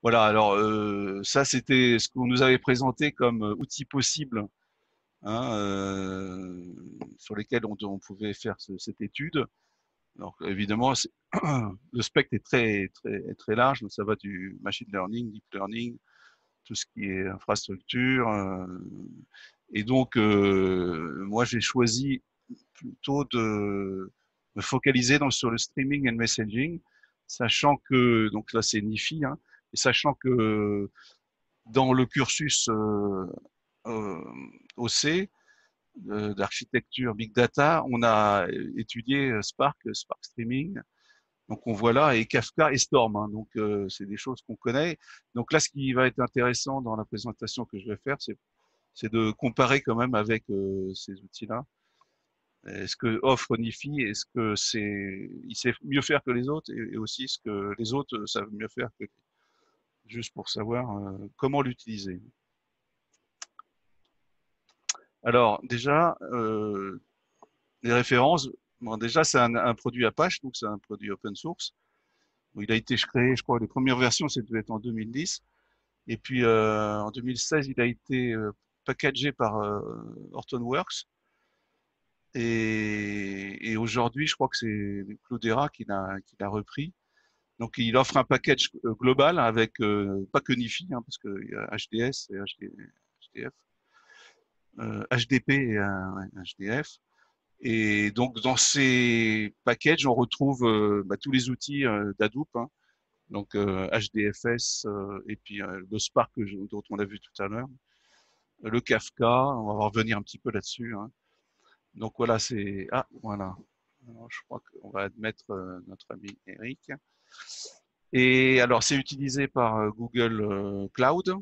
Voilà, alors ça c'était ce qu'on nous avait présenté comme outil possible, hein, sur lesquels on pouvait faire cette étude. Alors évidemment, le spectre est très large, donc ça va du machine learning, deep learning, tout ce qui est infrastructure. Et donc, moi, j'ai choisi plutôt de me focaliser sur le streaming and messaging, sachant que, donc là, c'est NIFI, hein, et sachant que dans le cursus euh, OC d'architecture Big Data, on a étudié Spark Streaming. Donc on voit là, et Kafka et Storm, hein, donc c'est des choses qu'on connaît. Donc là, ce qui va être intéressant dans la présentation que je vais faire, c'est de comparer quand même avec ces outils-là. Est-ce que offre Nifi, est-ce que il sait mieux faire que les autres, et aussi ce que les autres savent mieux faire que juste pour savoir comment l'utiliser. Alors déjà, les références. Bon, déjà, c'est un produit Apache, donc c'est un produit open source. Bon, il a été créé, je crois, les premières versions, ça devait être en 2010. Et puis en 2016, il a été packagé par Hortonworks. Et aujourd'hui, je crois que c'est Cloudera qui l'a repris. Donc, il offre un package global avec pas que Nifi, hein, parce qu'il y a HDS et HDF, HDP et ouais, HDF. Et donc, dans ces packages, on retrouve tous les outils d'Hadoop, hein, donc HDFS et puis le Spark dont on a vu tout à l'heure, le Kafka, on va revenir un petit peu là-dessus, hein. Donc voilà, c'est voilà. Alors, je crois qu'on va admettre notre ami Eric. Et alors c'est utilisé par Google Cloud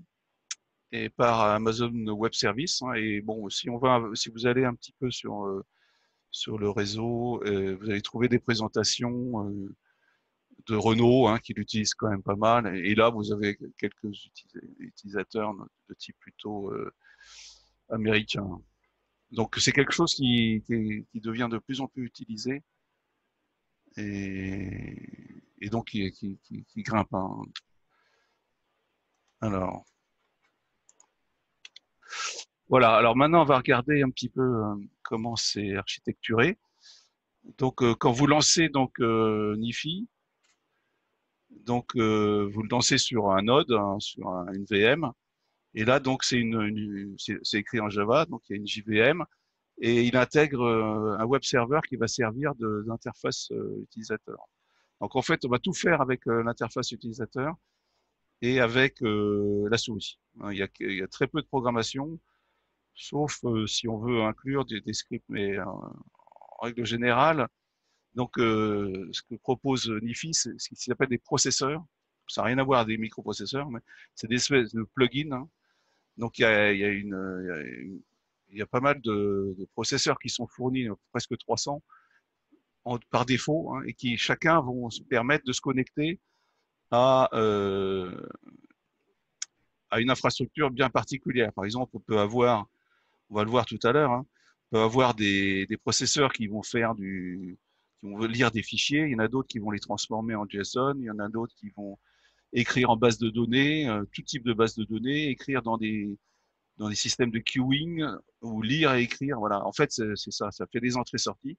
et par Amazon Web Service, hein. Et bon, si vous allez un petit peu sur le réseau, vous allez trouver des présentations de Renault, hein, qui l'utilisent quand même pas mal. Et là, vous avez quelques utilisateurs de type plutôt américain. Donc c'est quelque chose qui devient de plus en plus utilisé et donc qui grimpe, hein. Alors voilà. Alors maintenant, on va regarder un petit peu comment c'est architecturé. Donc quand vous lancez donc Nifi, donc vous le lancez sur un node, hein, sur une VM. Et là, donc, c'est écrit en Java, donc il y a une JVM, et il intègre un web server qui va servir d'interface utilisateur. Donc, en fait, on va tout faire avec l'interface utilisateur et avec la souris, hein. Il y a très peu de programmation, sauf si on veut inclure des scripts, mais en règle générale, donc, ce que propose Nifi, c'est ce qui s'appelle des processeurs. Ça n'a rien à voir avec des microprocesseurs, mais c'est des espèces de plugins, hein. Donc il y a pas mal de processeurs qui sont fournis, presque 300 par défaut, hein, et qui chacun vont se permettre de se connecter à, euh, à une infrastructure bien particulière. Par exemple, on va le voir tout à l'heure, hein, on peut avoir des processeurs qui vont lire des fichiers. Il y en a d'autres qui vont les transformer en JSON. Il y en a d'autres qui vont écrire en base de données, tout type de base de données, écrire dans des systèmes de queuing ou lire et écrire. Voilà. En fait, c'est ça. Ça fait des entrées-sorties.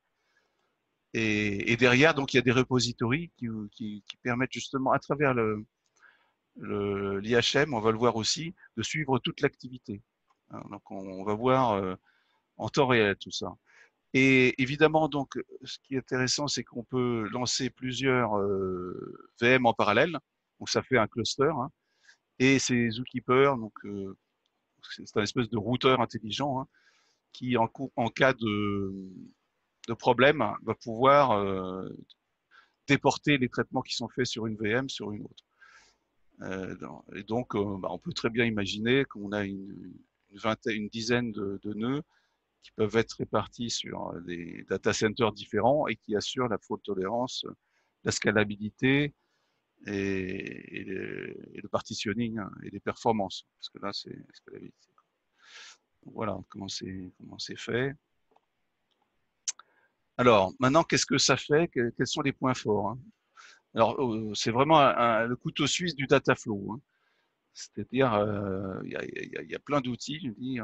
Et derrière, donc, il y a des repositories qui permettent justement, à travers l'IHM, on va le voir aussi, de suivre toute l'activité. Donc, on va voir en temps réel tout ça. Et évidemment, donc, ce qui est intéressant, c'est qu'on peut lancer plusieurs VM en parallèle. Donc, ça fait un cluster, hein. Et ces zookeepers, donc, c'est un espèce de routeur intelligent, hein, qui, en cas de problème, va pouvoir déporter les traitements qui sont faits sur une VM sur une autre. Et donc, on peut très bien imaginer qu'on a une dizaine de nœuds qui peuvent être répartis sur des data centers différents et qui assurent la faute tolérance, la scalabilité et le partitioning, hein, et les performances. Parce que là, c'est la scalabilité. Voilà comment c'est fait. Alors, maintenant, qu'est-ce que ça fait? Quels sont les points forts, hein? Alors, c'est vraiment le couteau suisse du data flow, hein. C'est-à-dire, il y a plein d'outils, je dis,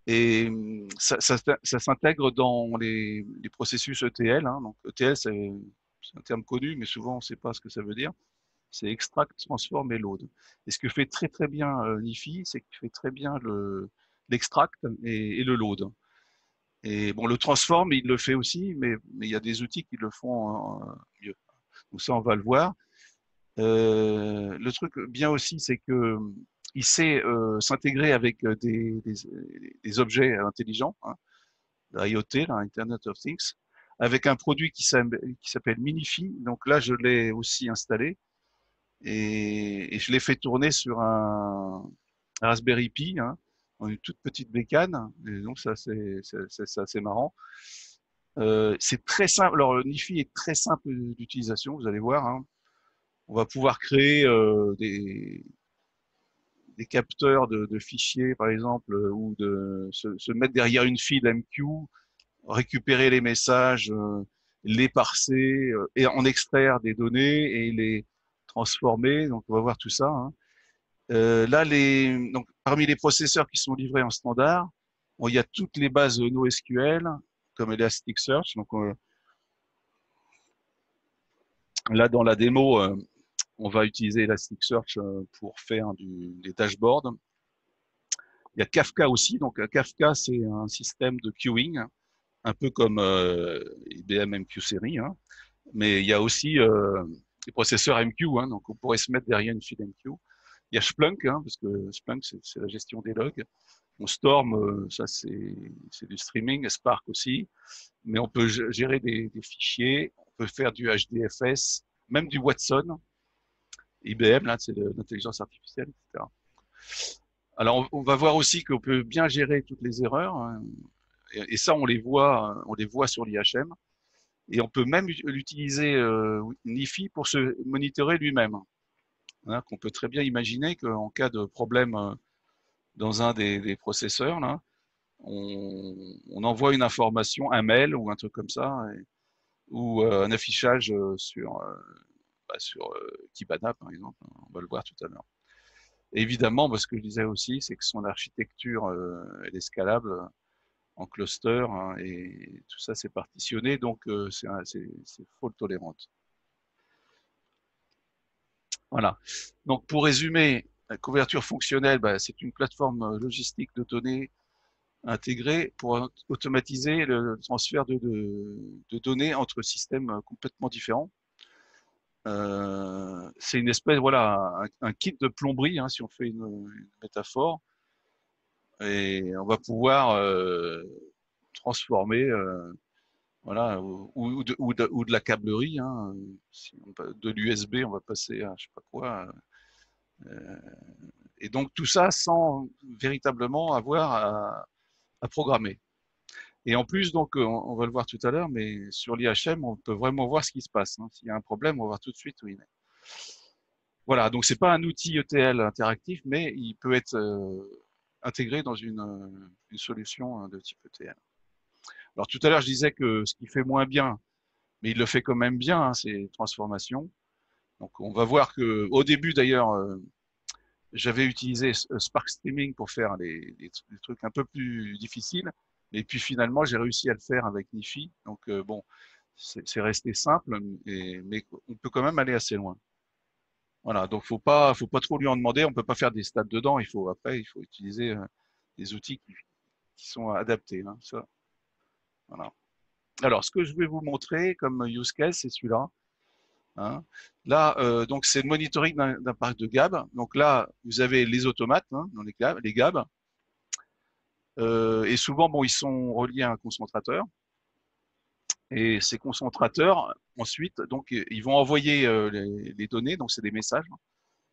et ça s'intègre dans les processus ETL, hein. Donc, ETL, c'est un terme connu, mais souvent, on ne sait pas ce que ça veut dire. C'est extract, transform et load. Et ce que fait très très bien Nifi, c'est qu'il fait très bien l'extract et le load. Et bon, le transform, il le fait aussi, mais il y a des outils qui le font mieux. Donc ça, on va le voir. Le truc bien aussi, c'est que il sait s'intégrer avec des objets intelligents, hein, l'IoT, là, Internet of Things, avec un produit qui s'appelle Minifi. Donc là, je l'ai aussi installé et je l'ai fait tourner sur un Raspberry Pi, hein, en une toute petite bécane. Et donc ça, c'est assez marrant. C'est très simple. Alors, le Nifi est très simple d'utilisation, vous allez voir, hein. On va pouvoir créer des capteurs de fichiers, par exemple, ou de se mettre derrière une file MQ, récupérer les messages, les parser et en extraire des données et les transformer. Donc, on va voir tout ça, hein. Là, donc, parmi les processeurs qui sont livrés en standard, bon, il y a toutes les bases NoSQL, comme Elasticsearch. Donc, là, dans la démo, on va utiliser Elasticsearch pour faire des dashboards. Il y a Kafka aussi. Donc, Kafka, c'est un système de queuing, un peu comme IBM MQ-Series, hein. Mais il y a aussi les processeurs MQ, hein, donc on pourrait se mettre derrière une file MQ. Il y a Splunk, hein, parce que Splunk, c'est la gestion des logs. On Storm, ça c'est du streaming, Spark aussi, mais on peut gérer des fichiers, on peut faire du HDFS, même du Watson, IBM, là, c'est l'intelligence artificielle, etc. Alors, on va voir aussi qu'on peut bien gérer toutes les erreurs, hein, et ça, on les voit sur l'IHM, et on peut même l'utiliser Nifi pour se monitorer lui-même, hein, qu'on peut très bien imaginer qu'en cas de problème dans un des processeurs, là, on envoie une information, un mail ou un truc comme ça, ou un affichage sur Kibana, par exemple. On va le voir tout à l'heure. Évidemment, parce que je disais aussi, c'est que son architecture, elle est scalable en cluster, hein, et tout ça, c'est partitionné, donc c'est fault tolérante. Voilà. Donc, pour résumer, la couverture fonctionnelle, bah, c'est une plateforme logistique de données intégrée pour automatiser le transfert de données entre systèmes complètement différents. C'est une espèce, voilà, un kit de plomberie, hein, si on fait une métaphore, et on va pouvoir transformer, voilà, ou de la câblerie, hein, de l'USB, on va passer à je sais pas quoi. Et donc tout ça sans véritablement avoir à programmer. Et en plus, donc, on va le voir tout à l'heure, mais sur l'IHM, on peut vraiment voir ce qui se passe, hein. S'il y a un problème, on va voir tout de suite où il est. Voilà, donc c'est pas un outil ETL interactif, mais il peut être intégré dans une solution de type ETL. Alors tout à l'heure, je disais que ce qui fait moins bien, mais il le fait quand même bien, hein, c'est transformation. Donc on va voir que au début d'ailleurs, j'avais utilisé Spark Streaming pour faire des trucs un peu plus difficiles, et puis finalement j'ai réussi à le faire avec Nifi. Donc bon, c'est resté simple, mais on peut quand même aller assez loin. Voilà, donc faut pas trop lui en demander. On peut pas faire des stats dedans. Il faut utiliser des outils qui sont adaptés, hein, ça, voilà. Alors, ce que je vais vous montrer comme use case, c'est celui-là, hein. Là, donc c'est le monitoring d'un parc de GAB. Donc là, vous avez les automates, hein, dans les GAB, et souvent, bon, ils sont reliés à un concentrateur. Et ces concentrateurs, ensuite, donc, ils vont envoyer les données. Donc, c'est des messages.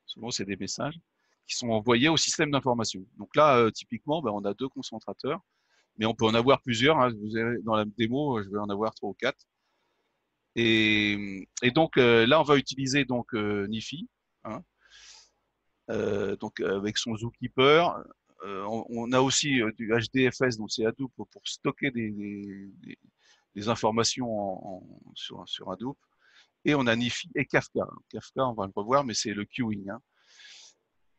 Souvent, c'est des messages qui sont envoyés au système d'information. Donc là, typiquement, ben, on a deux concentrateurs, mais on peut en avoir plusieurs, hein. Vous avez, dans la démo, je vais en avoir trois ou quatre. Et donc là, on va utiliser donc Nifi, hein, donc avec son Zookeeper. On a aussi du HDFS, donc c'est Hadoop pour stocker des informations sur Hadoop. et on a Nifi et Kafka. Kafka, on va le revoir, mais c'est le queuing, hein.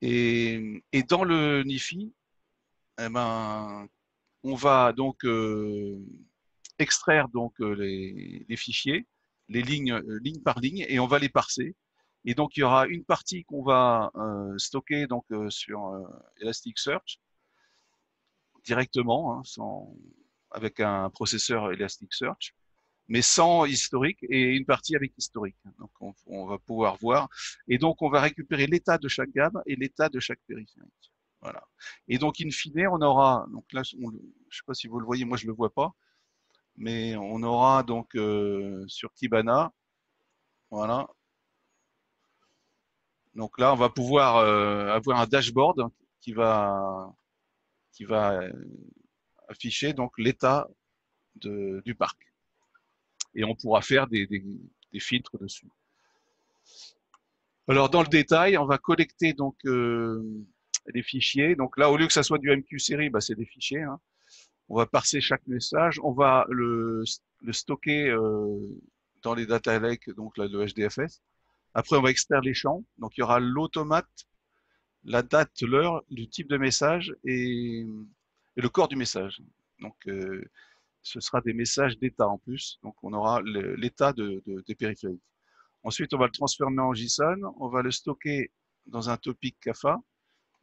Et dans le Nifi, eh ben, on va donc extraire donc les fichiers, les lignes, ligne par ligne, et on va les parser. Et donc il y aura une partie qu'on va stocker donc sur Elasticsearch directement, hein, avec un processeur Elasticsearch, mais sans historique, et une partie avec historique. Donc on va pouvoir voir. Et donc on va récupérer l'état de chaque gamme et l'état de chaque périphérique. Voilà. Et donc in fine, on aura, donc là, je ne sais pas si vous le voyez, moi je le vois pas, mais on aura donc sur Kibana, voilà. Donc là, on va pouvoir avoir un dashboard qui va afficher donc l'état du parc, et on pourra faire des filtres dessus. Alors dans le détail, on va collecter donc les fichiers. Donc là, au lieu que ça soit du MQ série, bah, c'est des fichiers, hein. On va parser chaque message, on va le stocker dans les data lakes, donc là, le HDFS. Après, on va extraire les champs. Donc il y aura l'automate, la date, l'heure, le type de message et le corps du message. Donc ce sera des messages d'état en plus. Donc on aura l'état des périphériques. Ensuite, on va le transformer en JSON, on va le stocker dans un topic CAFA.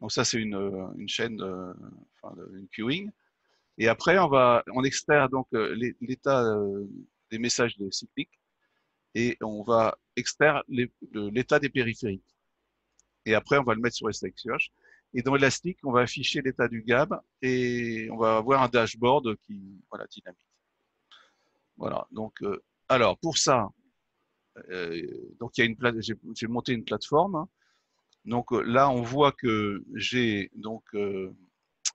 Donc ça, c'est une chaîne, enfin, une queuing. Et après, on va extraire donc l'état des messages de cyclique, et on va extraire l'état des périphériques. Et après, on va le mettre sur Elasticsearch. Et dans Elastic, on va afficher l'état du GAB et on va avoir un dashboard qui, voilà, dynamique. Voilà. Donc, alors pour ça, donc il y a j'ai monté une plateforme, hein. Donc là, on voit que j'ai donc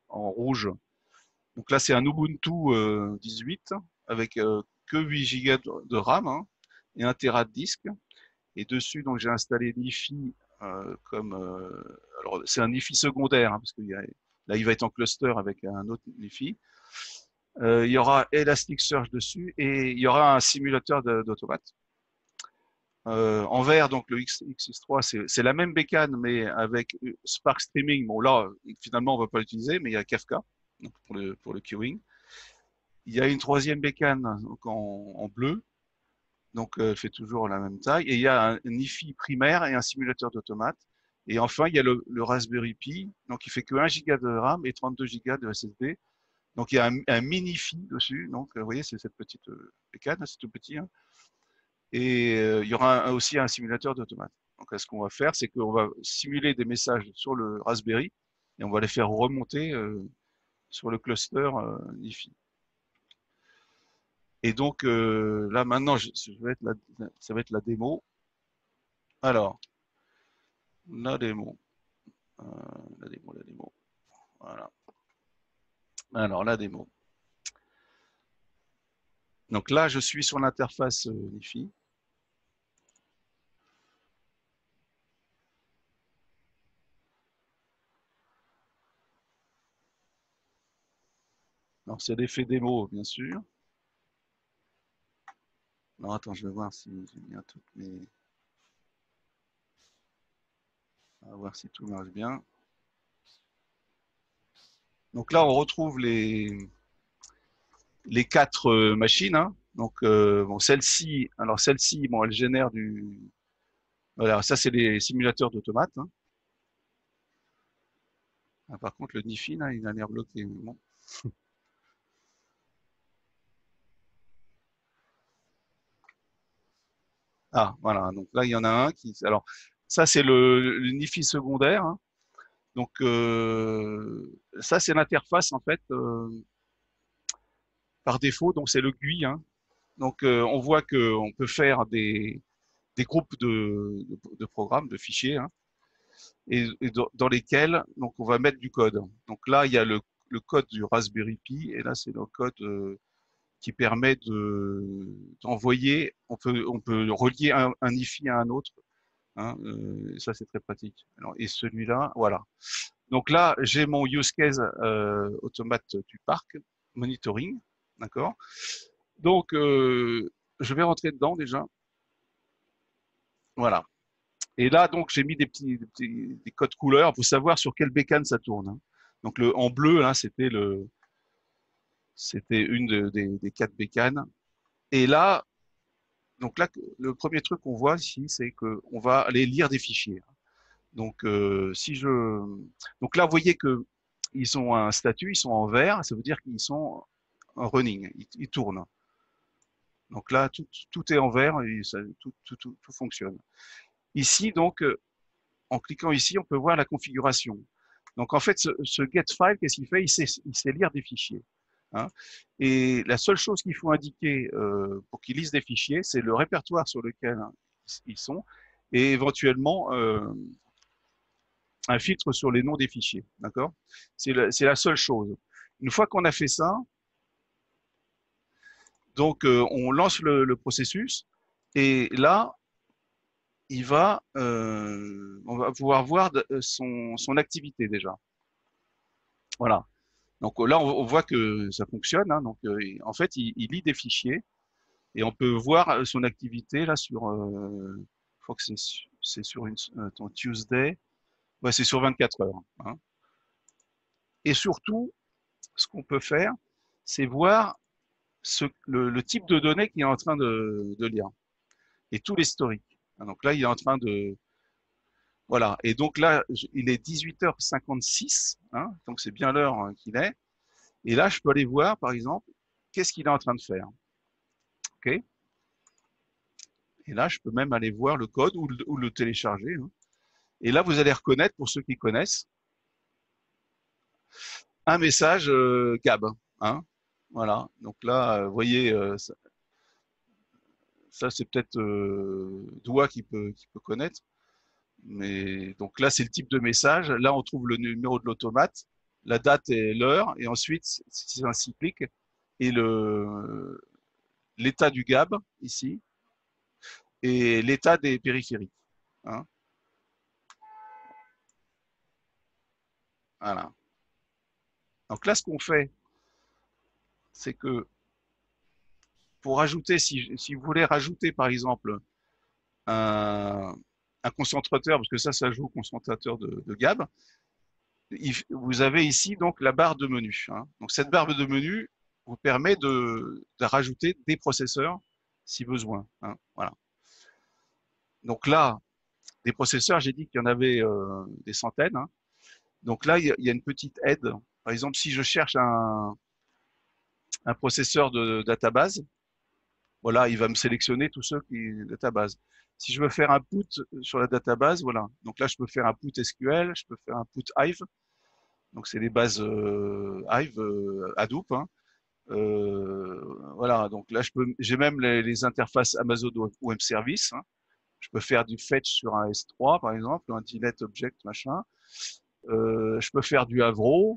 en rouge. Donc là, c'est un Ubuntu 18 avec que 8 Go de RAM, hein, et 1 Tera de disque. Et dessus, donc j'ai installé Nifi comme alors c'est un Nifi secondaire, hein, parce que là il va être en cluster avec un autre Nifi. Il y aura Elasticsearch dessus et il y aura un simulateur d'automate. En vert, donc le X3, c'est la même bécane, mais avec Spark Streaming. Bon, là, finalement, on ne va pas l'utiliser, mais il y a Kafka donc pour le queuing. Il y a une troisième bécane donc en bleu, donc elle fait toujours la même taille. Et il y a un IFI primaire et un simulateur d'automate. Et enfin, il y a le Raspberry Pi, donc il fait que 1 Go de RAM et 32 Go de SSD. Donc il y a un mini IFI dessus. Donc vous voyez, c'est cette petite bécane, c'est tout petit, hein. Et il y aura aussi un simulateur d'automate. Donc ce qu'on va faire, c'est qu'on va simuler des messages sur le Raspberry et on va les faire remonter sur le cluster IFI. Et donc là maintenant, ça va être la démo. Alors, la démo, la démo. Voilà. Alors la démo. Donc là, je suis sur l'interface Nifi. Alors c'est l'effet démo, bien sûr. Alors attends, je vais voir si j'ai bien toutes mes. On va voir si tout marche bien. Donc là, on retrouve les quatre machines, hein. Donc bon, celle-ci, bon, elle génère du. Voilà, ça c'est les simulateurs d'automates, hein. Ah, par contre, le Nifi, là, il a l'air bloqué. Bon. Ah, voilà. Donc là, il y en a un qui. Alors, ça c'est le Nifi secondaire, hein. Donc ça c'est l'interface en fait par défaut. Donc c'est le GUI, hein. Donc on voit que on peut faire des groupes de programmes, de fichiers, hein, et dans lesquels donc on va mettre du code. Donc là il y a le code du Raspberry Pi et là c'est le code qui permet d'envoyer. On peut relier un IFI à un autre, hein, ça c'est très pratique. Alors, et celui-là, voilà. Donc là, j'ai mon use case automate du parc, monitoring, d'accord. Donc, je vais rentrer dedans déjà. Voilà. Et là, donc, j'ai mis des codes couleurs pour savoir sur quelle bécane ça tourne, hein. Donc, en bleu, hein, c'était une des 4 bécanes. Et là, donc là, le premier truc qu'on voit ici, c'est qu'on va aller lire des fichiers. Donc, donc là, vous voyez que ils ont un statut, ils sont en vert, ça veut dire qu'ils sont en running, ils tournent. Donc là, tout est en vert et tout fonctionne. Ici, donc, en cliquant ici, on peut voir la configuration. Donc en fait, ce getFile, qu'est-ce qu'il fait? Il sait lire des fichiers, hein. Et la seule chose qu'il faut indiquer pour qu'il lise des fichiers, c'est le répertoire sur lequel ils sont et éventuellement un filtre sur les noms des fichiers. D'accord? C'est la seule chose. Une fois qu'on a fait ça, donc on lance le processus et là, on va pouvoir voir son activité déjà. Voilà. Donc là, on voit que ça fonctionne, hein. Donc en fait, il lit des fichiers et on peut voir son activité là sur, je crois que c'est sur ton Tuesday, ouais, c'est sur 24 heures, hein. Et surtout, ce qu'on peut faire, c'est voir le type de données qu'il est en train de lire et tout l'historique. Donc là, il est en train de, voilà. Et donc là, il est 18h56, hein, donc c'est bien l'heure qu'il est. Et là, je peux aller voir, par exemple, qu'est-ce qu'il est en train de faire. OK? Et là, je peux même aller voir le code ou le télécharger, hein. Et là, vous allez reconnaître, pour ceux qui connaissent, un message Gab, hein. Voilà. Donc là, vous voyez, ça c'est peut-être Doua qui peut connaître. Mais donc là, c'est le type de message. Là, on trouve le numéro de l'automate, la date et l'heure, et ensuite, c'est un cyclique et l'état du Gab ici et l'état des périphériques, hein. Voilà. Donc là, ce qu'on fait, c'est que pour rajouter, si vous voulez rajouter par exemple un, un concentrateur, parce que ça joue au concentrateur de Gab, vous avez ici donc la barre de menu, hein. Donc cette barre de menu vous permet de rajouter des processeurs si besoin, hein. Voilà. Donc là, des processeurs, j'ai dit qu'il y en avait des centaines, hein. Donc là, il y a une petite aide. Par exemple, si je cherche un processeur de database, voilà, il va me sélectionner tous ceux qui database. Si je veux faire un put sur la database, voilà. Donc là, je peux faire un put SQL, je peux faire un put Hive. Donc c'est les bases Hive, Hadoop, hein. Voilà. Donc là, j'ai même les interfaces Amazon Web Service, hein. Je peux faire du fetch sur un S3, par exemple, un delete object, machin. Je peux faire du Avro.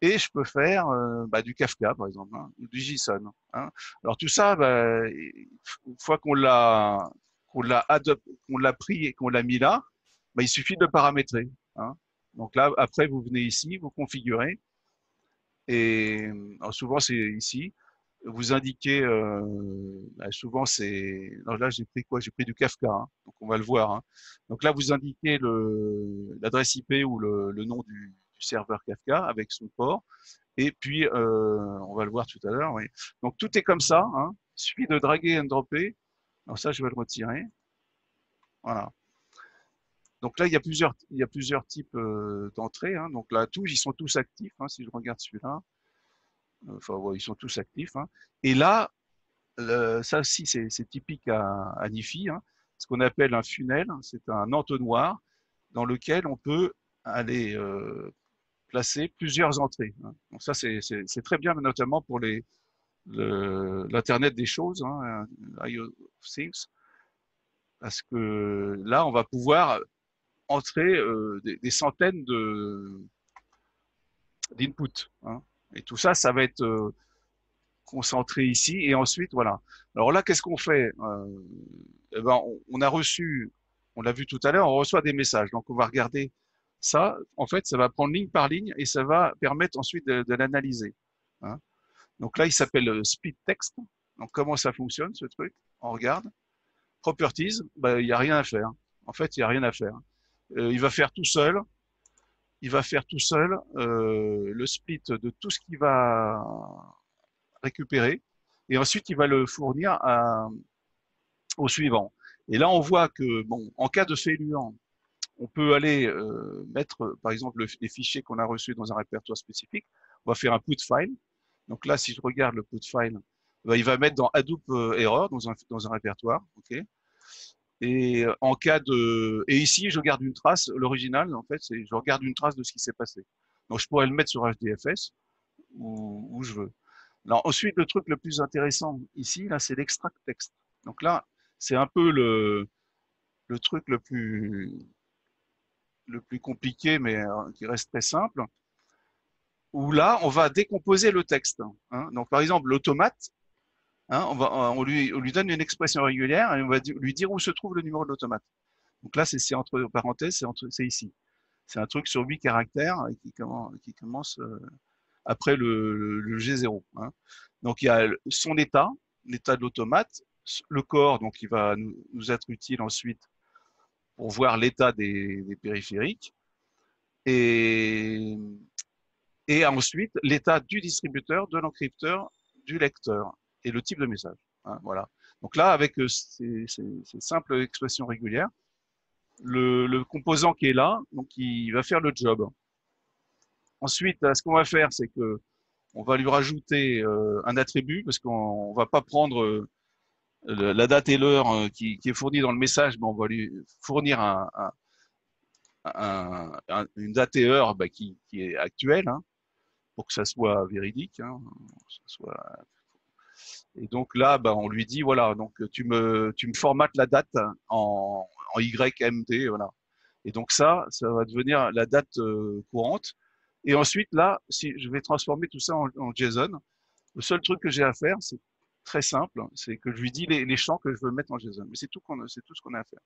Et je peux faire du Kafka, par exemple, hein, ou du JSON, hein. Alors tout ça, une fois qu'on l'a pris et qu'on l'a mis là, il suffit de le paramétrer, hein. Donc là, après, vous venez ici, vous configurez, et alors souvent c'est ici. Vous indiquez, souvent c'est. Alors là, j'ai pris quoi? J'ai pris du Kafka, hein, donc on va le voir, hein. Donc là, vous indiquez l'adresse IP ou le nom du serveur Kafka avec son port. Et puis, on va le voir tout à l'heure, oui. Donc, tout est comme ça, hein. Il suffit de draguer et dropper. Alors ça, je vais le retirer. Voilà. Donc là, il y a plusieurs types d'entrées, hein. Donc là, ils sont tous actifs, hein, si je regarde celui-là. Enfin, ouais, ils sont tous actifs, hein. Et là, ça aussi, c'est typique à Nifi, hein. Ce qu'on appelle un funnel, c'est un entonnoir dans lequel on peut aller placer plusieurs entrées, hein. Donc ça, c'est très bien, notamment pour l'Internet des choses, hein, IO Things, parce que là, on va pouvoir entrer des centaines d'inputs, hein. Et tout ça, ça va être concentré ici. Et ensuite, voilà. Alors là, qu'est-ce qu'on fait? Eh ben, on a reçu, on l'a vu tout à l'heure, on reçoit des messages. Donc, on va regarder ça. En fait, ça va prendre ligne par ligne et ça va permettre ensuite de l'analyser, hein. Donc là, il s'appelle speed text. Donc, comment ça fonctionne, ce truc? On regarde. Properties, bah, il n'y a rien à faire. En fait, il n'y a rien à faire. Il va faire tout seul. Il va faire tout seul le split de tout ce qu'il va récupérer. Et ensuite, il va le fournir au suivant. Et là, on voit que, bon, en cas de failure, on peut aller mettre, par exemple, les fichiers qu'on a reçus dans un répertoire spécifique. On va faire un put file. Donc là, si je regarde le put file, bah, il va mettre dans Hadoop error dans un répertoire. Ok. Et en cas de, et ici, je garde une trace. L'original, en fait, c'est je regarde une trace de ce qui s'est passé. Donc, je pourrais le mettre sur HDFS où je veux. Alors, ensuite, le truc le plus intéressant ici, là, c'est l'extract texte. Donc là, c'est un peu le truc le plus compliqué, mais qui reste très simple, où là, on va décomposer le texte. Hein. Donc, par exemple, l'automate, hein, on lui donne une expression régulière et on va lui dire où se trouve le numéro de l'automate. Donc là, c'est entre parenthèses, c'est ici. C'est un truc sur 8 caractères qui commence après le G0. Hein. Donc, il y a son état, l'état de l'automate, le corps, donc il va nous être utile ensuite pour voir l'état des périphériques, et, et ensuite l'état du distributeur, de l'encrypteur, du lecteur et le type de message. Hein, voilà. Donc là, avec ces simples expressions régulières, le composant qui est là, donc il va faire le job. Ensuite, ce qu'on va faire, c'est que on va lui rajouter un attribut parce qu'on va pas prendre la date et l'heure qui est fournie dans le message, mais on va lui fournir une date et heure bah, qui est actuelle hein, pour que ça soit véridique. Hein, ça soit... Et donc là, bah, on lui dit voilà, donc tu me formates la date en YMT, voilà. Et donc ça va devenir la date courante. Et ensuite là, si je vais transformer tout ça en JSON, le seul truc que j'ai à faire, c'est très simple, c'est que je lui dis les champs que je veux mettre en JSON. Mais c'est tout ce qu'on a à faire.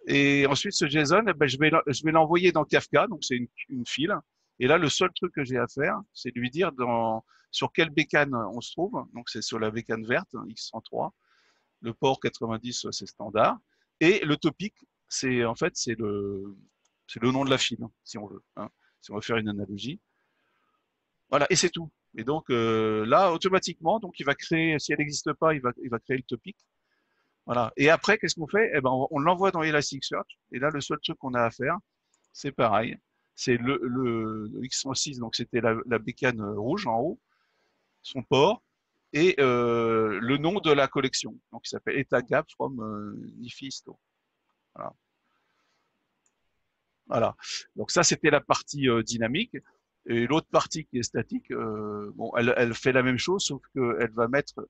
Et ensuite, ce JSON, eh ben, je vais l'envoyer dans Kafka, donc c'est une file. Et là, le seul truc que j'ai à faire, c'est de lui dire sur quelle bécane on se trouve. Donc, c'est sur la bécane verte, X103. Le port 90, c'est standard. Et le topic, en fait, c'est le nom de la file, si on veut. Hein, si on veut faire une analogie. Voilà, et c'est tout. Et donc, là, automatiquement, donc, il va créer, si elle n'existe pas, il va créer le topic. Voilà. Et après, qu'est-ce qu'on fait? Eh ben, on l'envoie dans Elasticsearch. Et là, le seul truc qu'on a à faire, c'est pareil. C'est le X106, donc c'était la bécane rouge en haut, son port, et le nom de la collection. Donc, il s'appelle etagap from Nifi Store. Voilà. Voilà. Donc, ça, c'était la partie dynamique. Et l'autre partie qui est statique, bon, elle fait la même chose, sauf qu'elle va mettre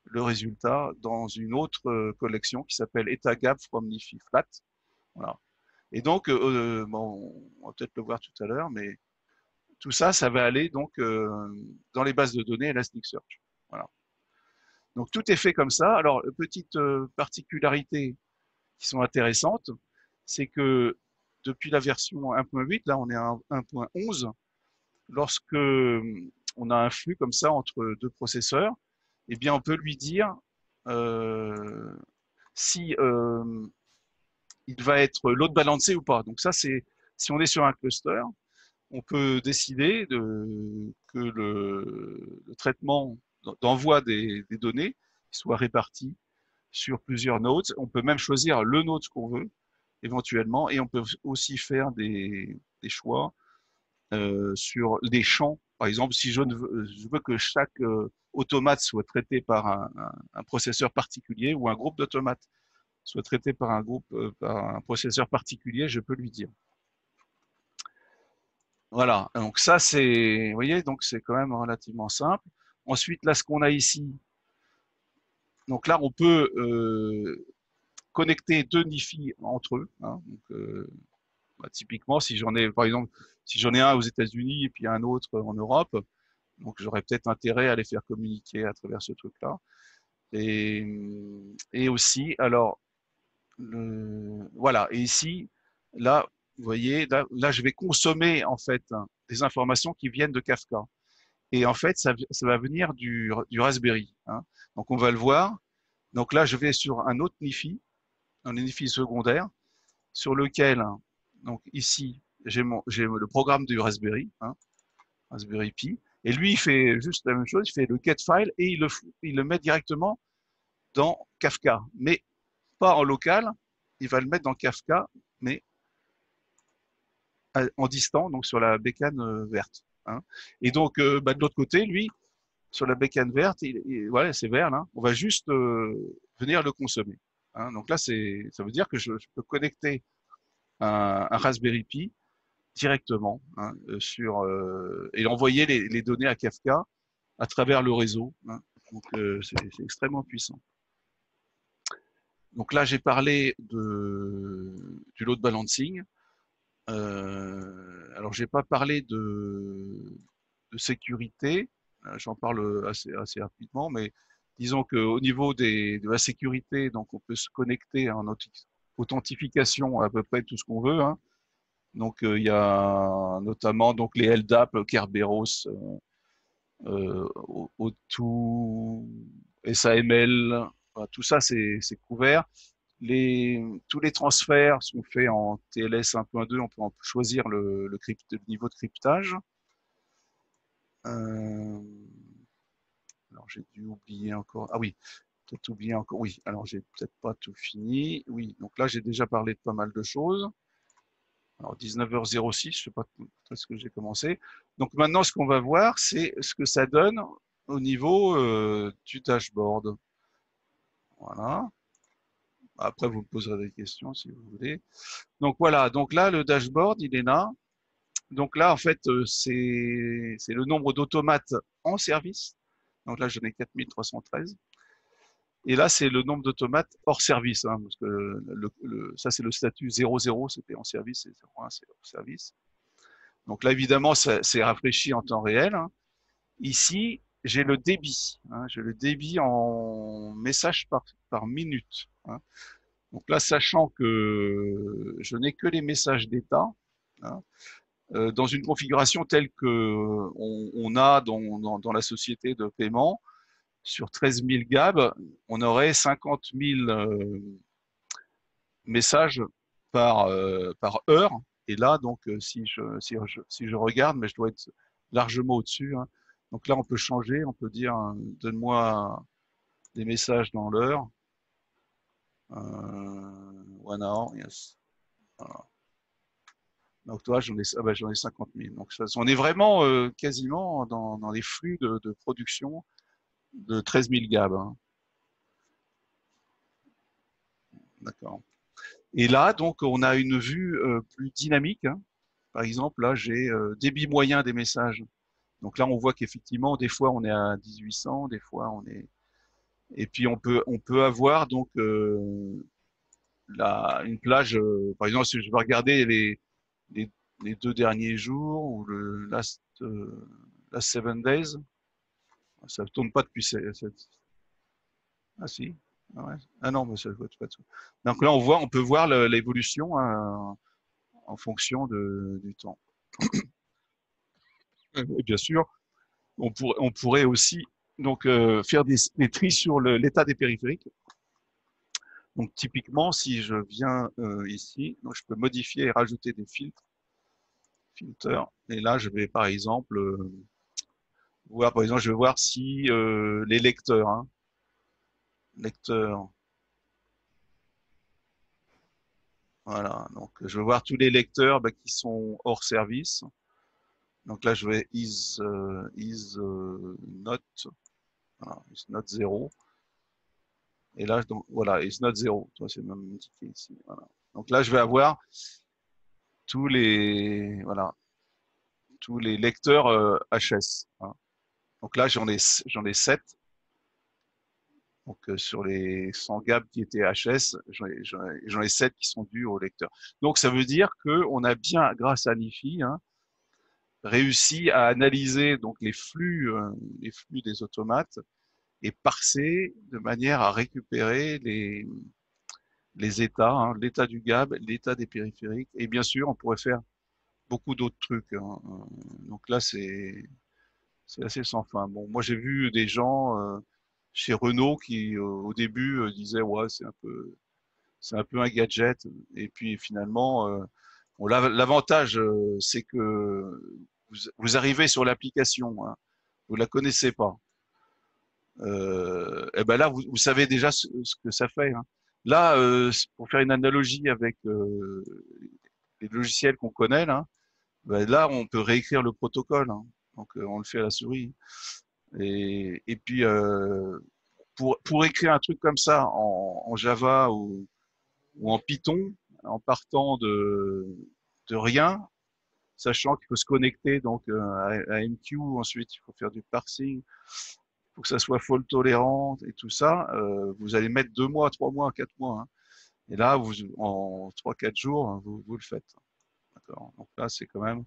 le résultat dans une autre collection qui s'appelle etagap from Nifi flat. Voilà. Et donc, bon, on va peut-être le voir tout à l'heure, mais tout ça, ça va aller donc dans les bases de données Elasticsearch. Voilà. Donc tout est fait comme ça. Alors, petite particularité qui sont intéressantes, c'est que depuis la version 1.8, là on est à 1.11, lorsque on a un flux comme ça entre deux processeurs, eh bien on peut lui dire si il va être load balancé ou pas. Donc ça, c'est si on est sur un cluster, on peut décider que le traitement d'envoi des données soit réparti sur plusieurs nodes. On peut même choisir le node qu'on veut éventuellement, et on peut aussi faire des choix sur des champs. Par exemple, si je veux que chaque automate soit traité par un processeur particulier ou un groupe d'automates soit traité par par un processeur particulier, je peux lui dire. Voilà, donc ça c'est, vous voyez, donc c'est quand même relativement simple. Ensuite, là, ce qu'on a ici, donc là, on peut connecter deux NIFI entre eux. Hein, donc, bah, typiquement, si j'en ai, par exemple, si j'en ai un aux États-Unis et puis un autre en Europe, donc j'aurais peut-être intérêt à les faire communiquer à travers ce truc-là. Et aussi, alors, voilà, et ici, là, vous voyez, là, je vais consommer en fait des informations qui viennent de Kafka. Et en fait, ça va venir du Raspberry. Hein. Donc, on va le voir. Donc là, je vais sur un autre NIFI, un NIFI secondaire, sur lequel, donc ici, j'ai le programme du Raspberry, hein, Raspberry Pi, et lui, il fait juste la même chose, il fait le get file et il le met directement dans Kafka, mais pas en local, il va le mettre dans Kafka, mais en distant, donc sur la bécane verte. Hein. Et donc, de l'autre côté, lui, sur la bécane verte, voilà, c'est vert là, on va juste venir le consommer. Hein. Donc là, ça veut dire que je peux connecter un Raspberry Pi directement hein, et envoyer les données à Kafka à travers le réseau. Hein. Donc c'est extrêmement puissant. Donc là, j'ai parlé du load balancing. Alors, j'ai pas parlé de sécurité. J'en parle assez rapidement, mais disons qu'au niveau de la sécurité, donc on peut se connecter en authentification à peu près tout ce qu'on veut. Hein. Donc il y a notamment donc les LDAP, Kerberos, O2, SAML, enfin, tout ça c'est couvert. Tous les transferts sont faits en TLS 1.2, on peut choisir le niveau de cryptage. Alors j'ai dû oublier encore. Ah oui, peut-être oublié encore. Oui, alors j'ai peut-être pas tout fini. Oui, donc là j'ai déjà parlé de pas mal de choses. Alors 19h06, je sais pas ce que j'ai commencé. Donc maintenant ce qu'on va voir, c'est ce que ça donne au niveau du dashboard. Voilà. Après vous me poserez des questions si vous voulez. Donc voilà, donc là le dashboard il est là. Donc là en fait c'est le nombre d'automates en service. Donc là j'en ai 4313. Et là, c'est le nombre d'automates hors service, hein, parce que ça, c'est le statut 00, c'était en service, et 01, c'est hors service. Donc là, évidemment, c'est rafraîchi en temps réel. Hein. Ici, j'ai le débit. Hein, j'ai le débit en messages par minute. Hein. Donc là, sachant que je n'ai que les messages d'état, hein, dans une configuration telle que on a dans la société de paiement, sur 13 000 GAB, on aurait 50 000 messages par heure. Et là, donc, si je regarde, mais je dois être largement au-dessus. Hein. Donc là, on peut changer, on peut dire, donne-moi des messages dans l'heure. 1 hour, yes. Voilà. Donc toi, j'en ai 50 000. Donc on est vraiment quasiment dans les flux de production de 13 000 GAB. Hein. D'accord. Et là, donc, on a une vue plus dynamique. Hein. Par exemple, là, j'ai débit moyen des messages. Donc là, on voit qu'effectivement, des fois, on est à 1800, des fois, on est. Et puis, on peut avoir donc une plage. Par exemple, si je veux regarder les, les 2 derniers jours ou le last 7 days, ça ne tourne pas depuis. Ah si. Ah, ouais. Ah non, mais ça ne pas tout. Donc là, on peut voir l'évolution. Hein, en fonction du temps. Et bien sûr, on pourrait aussi donc faire des tris sur l'état des périphériques. Donc typiquement, si je viens ici, donc je peux modifier et rajouter des filtres. Et là, je vais par exemple voir, je vais voir si les lecteurs, hein, lecteurs, voilà. Donc je vais voir tous les lecteurs qui sont hors service. Donc là, je vais is not, voilà, is not 0. Et là, donc, voilà, it's not 0. C'est même indiqué ici. Voilà. Donc là, je vais avoir voilà, tous les lecteurs HS. Hein. Donc là, j'en ai 7. Donc sur les 100 GAB qui étaient HS, j'en ai 7 qui sont dus au lecteur. Donc ça veut dire qu'on a bien, grâce à NIFI, hein, réussi à analyser donc les flux des automates et parser de manière à récupérer les états, hein, l'état du GAB, l'état des périphériques, et bien sûr, on pourrait faire beaucoup d'autres trucs. Hein. Donc là, c'est assez sans fin. Bon, moi j'ai vu des gens chez Renault qui au début disait ouais c'est un peu un gadget et puis finalement bon, l'avantage c'est que vous arrivez sur l'application, hein, vous la connaissez pas. Et ben là vous savez déjà ce que ça fait, hein. Là pour faire une analogie avec les logiciels qu'on connaît là, ben là on peut réécrire le protocole, hein. Donc on le fait à la souris. Et puis pour écrire un truc comme ça en Java ou en Python, en partant de rien, sachant qu'il faut se connecter donc à MQ, ensuite il faut faire du parsing, il faut que ça soit fault tolérant et tout ça, vous allez mettre 2 mois, 3 mois, 4 mois, hein. Et là, en 3, 4 jours, hein, vous le faites. D'accord. Donc là, c'est quand même.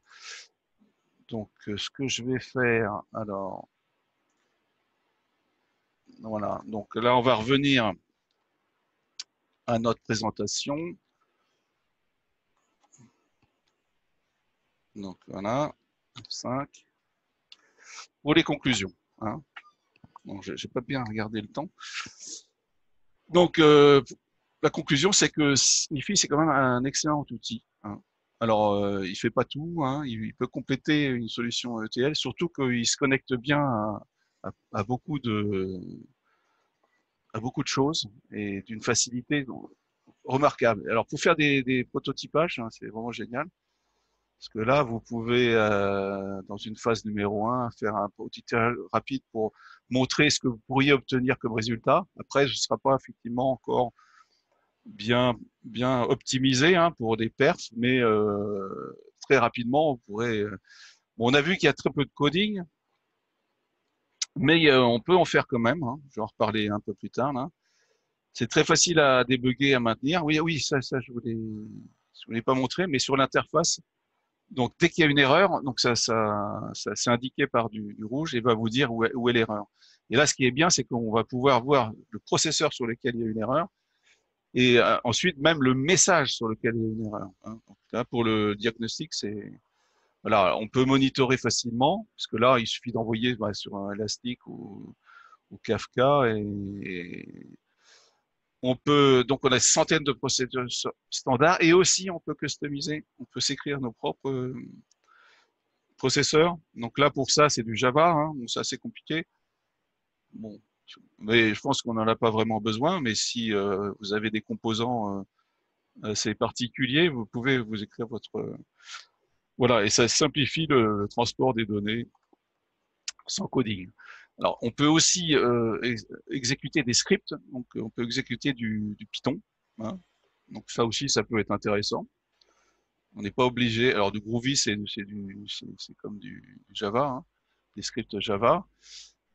Donc, ce que je vais faire, alors, voilà. Donc là, on va revenir à notre présentation. Donc voilà, 5. Pour les conclusions, hein. Bon, j'ai pas bien regardé le temps. Donc la conclusion, c'est que Sniffy, c'est quand même un excellent outil, hein. Alors, il fait pas tout, hein, il peut compléter une solution ETL, surtout qu'il se connecte bien à à beaucoup de choses et d'une facilité remarquable. Alors, pour faire des prototypages, hein, c'est vraiment génial. Parce que là, vous pouvez, dans une phase numéro 1, faire un prototypage rapide pour montrer ce que vous pourriez obtenir comme résultat. Après, ce ne sera pas effectivement encore bien optimisé, hein, pour des perfs, mais très rapidement, on pourrait. Bon, on a vu qu'il y a très peu de coding, mais on peut en faire quand même, hein. Je vais en reparler un peu plus tard là. C'est très facile à débugger, à maintenir. Oui, oui, ça, je voulais pas montrer, mais sur l'interface. Donc, dès qu'il y a une erreur, donc ça c'est indiqué par du rouge et va vous dire où est l'erreur. Et là, ce qui est bien, c'est qu'on va pouvoir voir le processeur sur lequel il y a une erreur et ensuite même le message sur lequel il y a une erreur, hein. Donc là, pour le diagnostic, c'est voilà, on peut monitorer facilement parce que là, il suffit d'envoyer sur un Elastic ou Kafka et on peut donc on a centaines de procédures standards et aussi on peut customiser, on peut s'écrire nos propres processeur. Donc là, pour ça, c'est du Java, hein. Bon, c'est assez compliqué. Bon, mais je pense qu'on n'en a pas vraiment besoin. Mais si vous avez des composants assez particuliers, vous pouvez vous écrire votre voilà, et ça simplifie le transport des données sans coding. Alors, on peut aussi exécuter des scripts. Donc, on peut exécuter du Python, hein. Donc ça aussi, ça peut être intéressant. On n'est pas obligé. Alors, du Groovy, c'est comme du Java, hein, des scripts Java.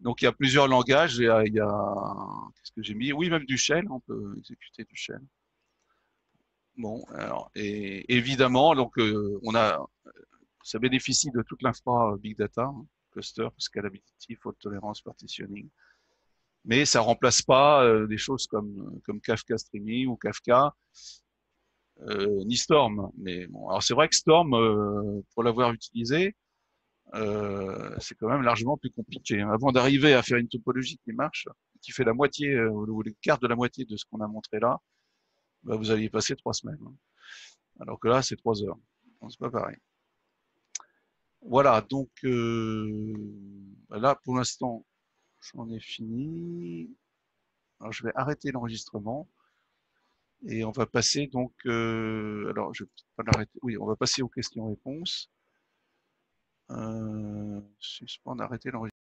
Donc il y a plusieurs langages. Qu'est-ce que j'ai mis? Oui, même du shell, on peut exécuter du shell. Bon, alors, et évidemment, donc ça bénéficie de toute l'infra big data, hein, cluster, scalability, fault tolerance, partitioning. Mais ça remplace pas des choses comme Kafka Streaming ou Kafka, ni Storm. Mais bon, alors c'est vrai que Storm, pour l'avoir utilisé, c'est quand même largement plus compliqué, hein. Avant d'arriver à faire une topologie qui marche, qui fait la moitié ou le quart de la moitié de ce qu'on a montré là, bah, vous alliez passer 3 semaines, hein. Alors que là, c'est 3 heures. Donc, c'est pas pareil. Voilà, donc là, pour l'instant, j'en ai fini. Alors, je vais arrêter l'enregistrement et on va passer donc. Alors, je vais pas l'arrêter. Oui, on va passer aux questions-réponses. Suspendre, arrêter l'enregistrement.